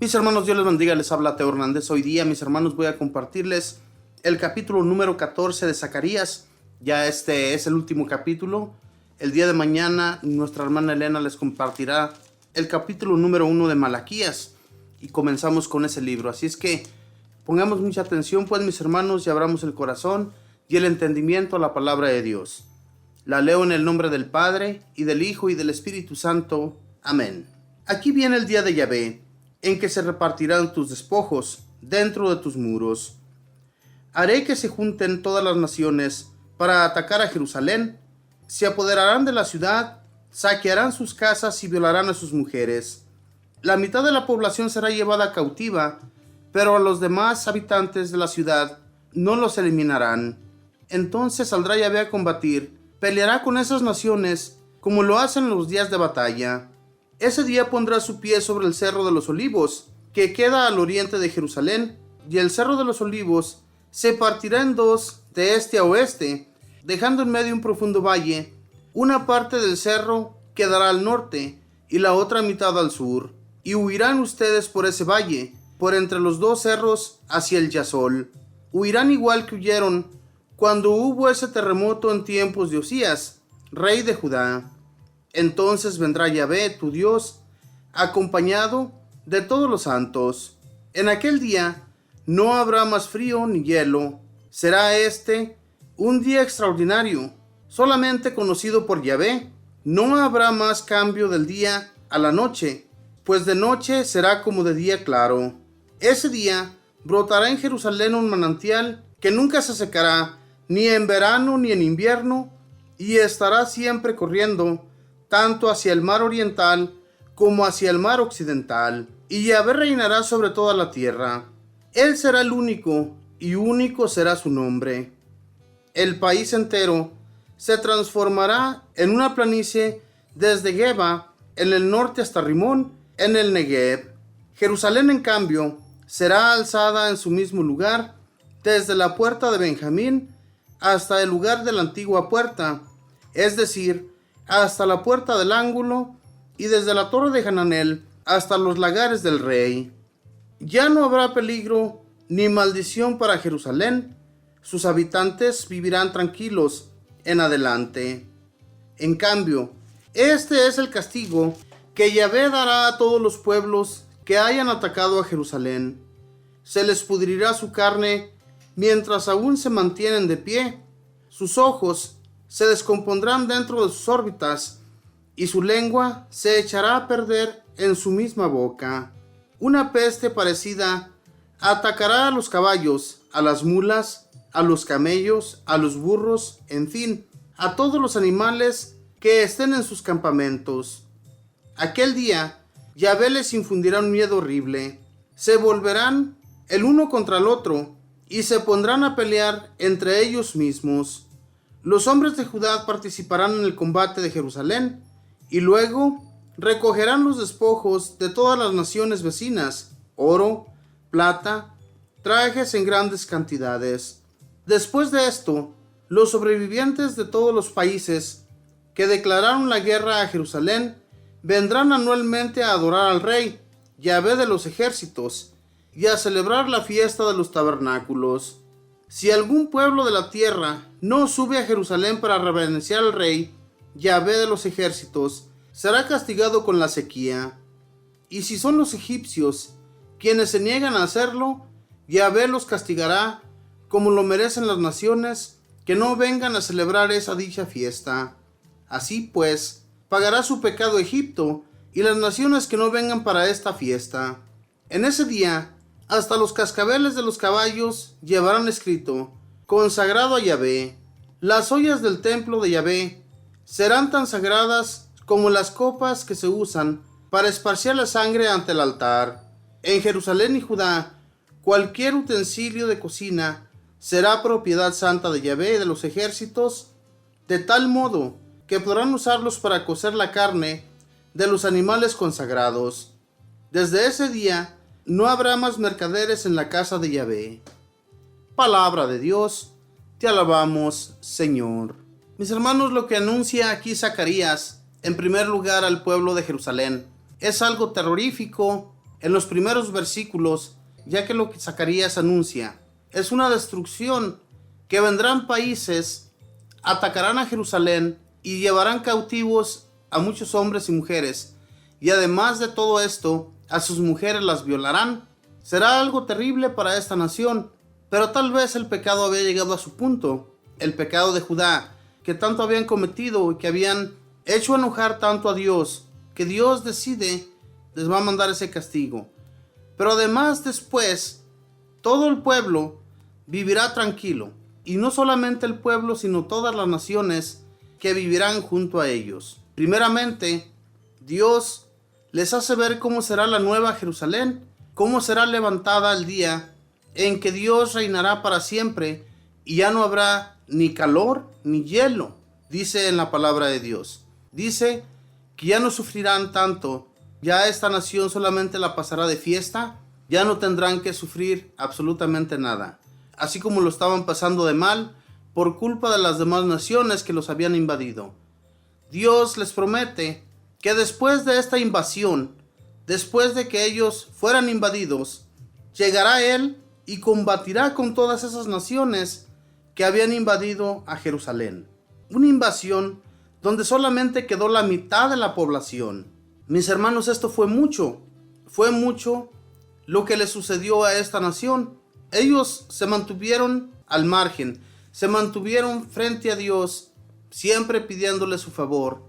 Mis hermanos, Dios les bendiga, les habla Teo Hernández. Hoy día, mis hermanos, voy a compartirles el capítulo número 14 de Zacarías. Ya este es el último capítulo. El día de mañana, nuestra hermana Elena les compartirá el capítulo número 1 de Malaquías. Y comenzamos con ese libro. Así es que pongamos mucha atención, pues, mis hermanos, y abramos el corazón y el entendimiento a la palabra de Dios. La leo en el nombre del Padre, y del Hijo, y del Espíritu Santo. Amén. Aquí viene el día de Yahvé, en que se repartirán tus despojos dentro de tus muros. Haré que se junten todas las naciones para atacar a Jerusalén. Se apoderarán de la ciudad, saquearán sus casas y violarán a sus mujeres. La mitad de la población será llevada cautiva, pero a los demás habitantes de la ciudad no los eliminarán. Entonces saldrá Yahvé a combatir, peleará con esas naciones como lo hacen en los días de batalla. Ese día pondrá su pie sobre el Cerro de los Olivos, que queda al oriente de Jerusalén, y el Cerro de los Olivos se partirá en dos de este a oeste, dejando en medio un profundo valle. Una parte del cerro quedará al norte y la otra mitad al sur, y huirán ustedes por ese valle, por entre los dos cerros hacia el Yazol. Huirán igual que huyeron cuando hubo ese terremoto en tiempos de Osías, rey de Judá. Entonces vendrá Yahvé, tu Dios, acompañado de todos los santos. En aquel día no habrá más frío ni hielo. Será este un día extraordinario, solamente conocido por Yahvé. No habrá más cambio del día a la noche, pues de noche será como de día claro. Ese día brotará en Jerusalén un manantial que nunca se secará, ni en verano ni en invierno, y estará siempre corriendo, tanto hacia el mar oriental como hacia el mar occidental, y Yahvé reinará sobre toda la tierra. Él será el único, y único será su nombre. El país entero se transformará en una planicie desde Geba, en el norte, hasta Rimón, en el Negev. Jerusalén, en cambio, será alzada en su mismo lugar, desde la puerta de Benjamín hasta el lugar de la antigua puerta, es decir, hasta la puerta del ángulo, y desde la torre de Hananel hasta los lagares del rey. Ya no habrá peligro ni maldición para Jerusalén. Sus habitantes vivirán tranquilos en adelante. En cambio, este es el castigo que Yahvé dará a todos los pueblos que hayan atacado a Jerusalén. Se les pudrirá su carne mientras aún se mantienen de pie. Sus ojos se descompondrán dentro de sus órbitas, y su lengua se echará a perder en su misma boca. Una peste parecida atacará a los caballos, a las mulas, a los camellos, a los burros, en fin, a todos los animales que estén en sus campamentos. Aquel día, Yahvé les infundirá un miedo horrible. Se volverán el uno contra el otro, y se pondrán a pelear entre ellos mismos. Los hombres de Judá participarán en el combate de Jerusalén, y luego recogerán los despojos de todas las naciones vecinas, oro, plata, trajes en grandes cantidades. Después de esto, los sobrevivientes de todos los países que declararon la guerra a Jerusalén vendrán anualmente a adorar al rey, Yahvé de los ejércitos, y a celebrar la fiesta de los tabernáculos. Si algún pueblo de la tierra no sube a Jerusalén para reverenciar al rey, Yahvé de los ejércitos, será castigado con la sequía. Y si son los egipcios quienes se niegan a hacerlo, Yahvé los castigará como lo merecen las naciones que no vengan a celebrar esa dicha fiesta. Así pues, pagará su pecado Egipto y las naciones que no vengan para esta fiesta. En ese día, hasta los cascabeles de los caballos llevarán escrito: consagrado a Yahvé. Las ollas del templo de Yahvé serán tan sagradas como las copas que se usan para esparcir la sangre ante el altar. En Jerusalén y Judá, cualquier utensilio de cocina será propiedad santa de Yahvé de los ejércitos, de tal modo que podrán usarlos para cocer la carne de los animales consagrados. Desde ese día no habrá más mercaderes en la casa de Yahvé. Palabra de Dios, te alabamos, Señor. Mis hermanos, lo que anuncia aquí Zacarías, en primer lugar al pueblo de Jerusalén, es algo terrorífico en los primeros versículos, ya que lo que Zacarías anuncia es una destrucción, que vendrán países, atacarán a Jerusalén y llevarán cautivos a muchos hombres y mujeres, y además de todo esto, a sus mujeres las violarán. Será algo terrible para esta nación, pero tal vez el pecado había llegado a su punto, el pecado de Judá, que tanto habían cometido y que habían hecho enojar tanto a Dios, que Dios decide, les va a mandar ese castigo. Pero además después, todo el pueblo vivirá tranquilo, y no solamente el pueblo, sino todas las naciones que vivirán junto a ellos. Primeramente, Dios les hace ver cómo será la nueva Jerusalén, cómo será levantada el día en que Dios reinará para siempre y ya no habrá ni calor ni hielo, dice en la palabra de Dios. Dice que ya no sufrirán tanto, ya esta nación solamente la pasará de fiesta, ya no tendrán que sufrir absolutamente nada, así como lo estaban pasando de mal por culpa de las demás naciones que los habían invadido. Dios les promete que después de esta invasión, después de que ellos fueran invadidos, llegará Él y combatirá con todas esas naciones que habían invadido a Jerusalén. Una invasión donde solamente quedó la mitad de la población. Mis hermanos, esto fue mucho lo que le sucedió a esta nación. Ellos se mantuvieron al margen, se mantuvieron frente a Dios, siempre pidiéndole su favor.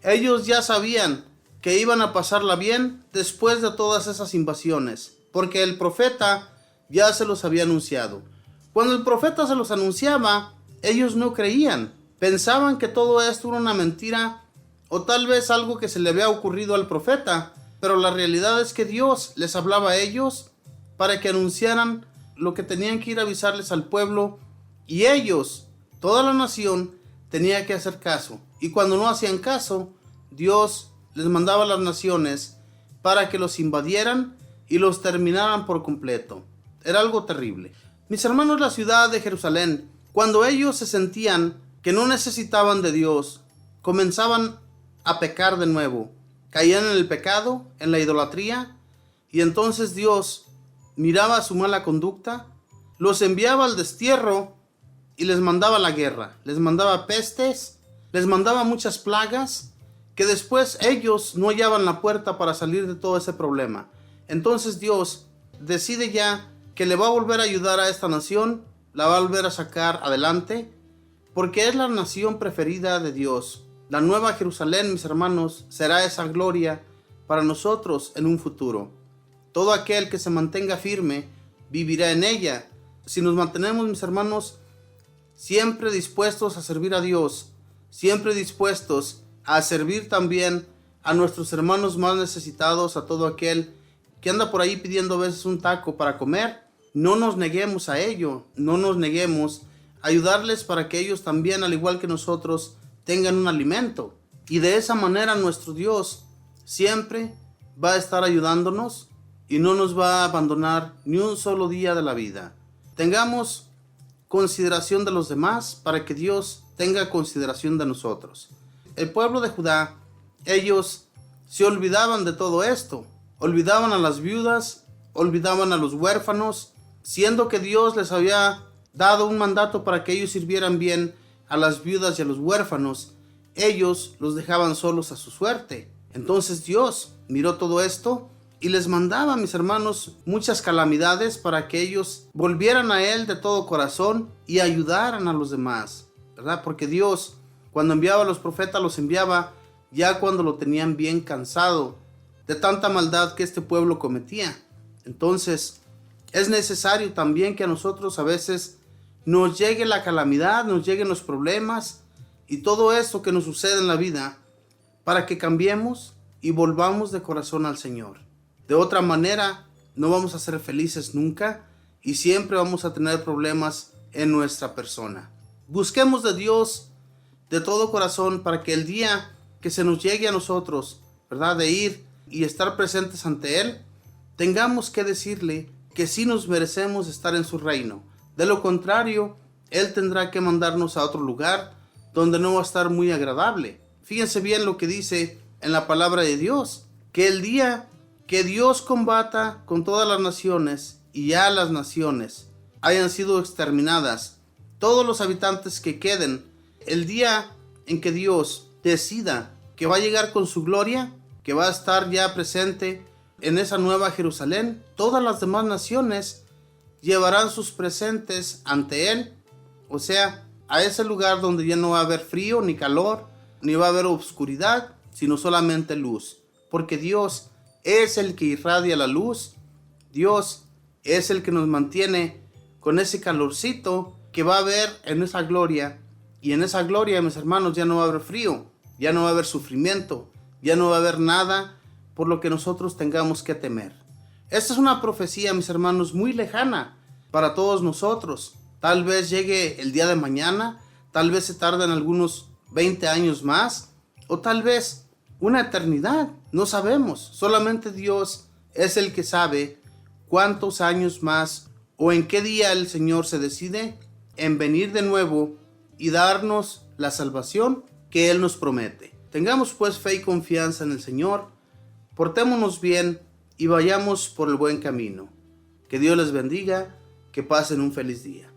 Ellos ya sabían que iban a pasarla bien después de todas esas invasiones, porque el profeta ya se los había anunciado. Cuando el profeta se los anunciaba, ellos no creían, pensaban que todo esto era una mentira o tal vez algo que se le había ocurrido al profeta, pero la realidad es que Dios les hablaba a ellos para que anunciaran lo que tenían que ir a avisarles al pueblo, y ellos, toda la nación, tenía que hacer caso. Y cuando no hacían caso, Dios les mandaba a las naciones para que los invadieran y los terminaran por completo. Era algo terrible. Mis hermanos, la ciudad de Jerusalén, cuando ellos se sentían que no necesitaban de Dios, comenzaban a pecar de nuevo. Caían en el pecado, en la idolatría, y entonces Dios miraba su mala conducta, los enviaba al destierro y les mandaba la guerra, les mandaba pestes, les mandaba muchas plagas, que después ellos no hallaban la puerta para salir de todo ese problema. Entonces Dios decide ya que le va a volver a ayudar a esta nación, la va a volver a sacar adelante, porque es la nación preferida de Dios. La nueva Jerusalén, mis hermanos, será esa gloria para nosotros en un futuro. Todo aquel que se mantenga firme vivirá en ella. Si nos mantenemos, mis hermanos, siempre dispuestos a servir a Dios, siempre dispuestos a servir también a nuestros hermanos más necesitados, a todo aquel que anda por ahí pidiendo a veces un taco para comer, no nos neguemos a ello, no nos neguemos a ayudarles para que ellos también, al igual que nosotros, tengan un alimento. Y de esa manera nuestro Dios siempre va a estar ayudándonos y no nos va a abandonar ni un solo día de la vida. Tengamos consideración de los demás para que Dios tenga consideración de nosotros. El pueblo de Judá, ellos se olvidaban de todo esto, olvidaban a las viudas, olvidaban a los huérfanos, siendo que Dios les había dado un mandato para que ellos sirvieran bien a las viudas y a los huérfanos. Ellos los dejaban solos a su suerte. Entonces Dios miró todo esto y les mandaba, mis hermanos, muchas calamidades para que ellos volvieran a Él de todo corazón y ayudaran a los demás, ¿verdad? Porque Dios, cuando enviaba a los profetas, los enviaba ya cuando lo tenían bien cansado de tanta maldad que este pueblo cometía. Entonces, es necesario también que a nosotros a veces nos llegue la calamidad, nos lleguen los problemas y todo eso que nos sucede en la vida para que cambiemos y volvamos de corazón al Señor. De otra manera, no vamos a ser felices nunca y siempre vamos a tener problemas en nuestra persona. Busquemos de Dios de todo corazón para que el día que se nos llegue a nosotros, ¿verdad?, de ir y estar presentes ante Él, tengamos que decirle que sí nos merecemos estar en su reino. De lo contrario, Él tendrá que mandarnos a otro lugar donde no va a estar muy agradable. Fíjense bien lo que dice en la palabra de Dios, que el día que Dios combata con todas las naciones y ya las naciones hayan sido exterminadas, todos los habitantes que queden, el día en que Dios decida que va a llegar con su gloria, que va a estar ya presente en esa nueva Jerusalén, todas las demás naciones llevarán sus presentes ante Él, o sea, a ese lugar donde ya no va a haber frío ni calor, ni va a haber oscuridad, sino solamente luz, porque Dios es el que irradia la luz, Dios es el que nos mantiene con ese calorcito que va a haber en esa gloria, y en esa gloria, mis hermanos, ya no va a haber frío, ya no va a haber sufrimiento, ya no va a haber nada por lo que nosotros tengamos que temer. Esta es una profecía, mis hermanos, muy lejana para todos nosotros. Tal vez llegue el día de mañana, tal vez se tarden algunos 20 años más, o tal vez una eternidad, no sabemos. Solamente Dios es el que sabe cuántos años más o en qué día el Señor se decide en venir de nuevo y darnos la salvación que Él nos promete. Tengamos pues fe y confianza en el Señor, portémonos bien y vayamos por el buen camino. Que Dios les bendiga, que pasen un feliz día.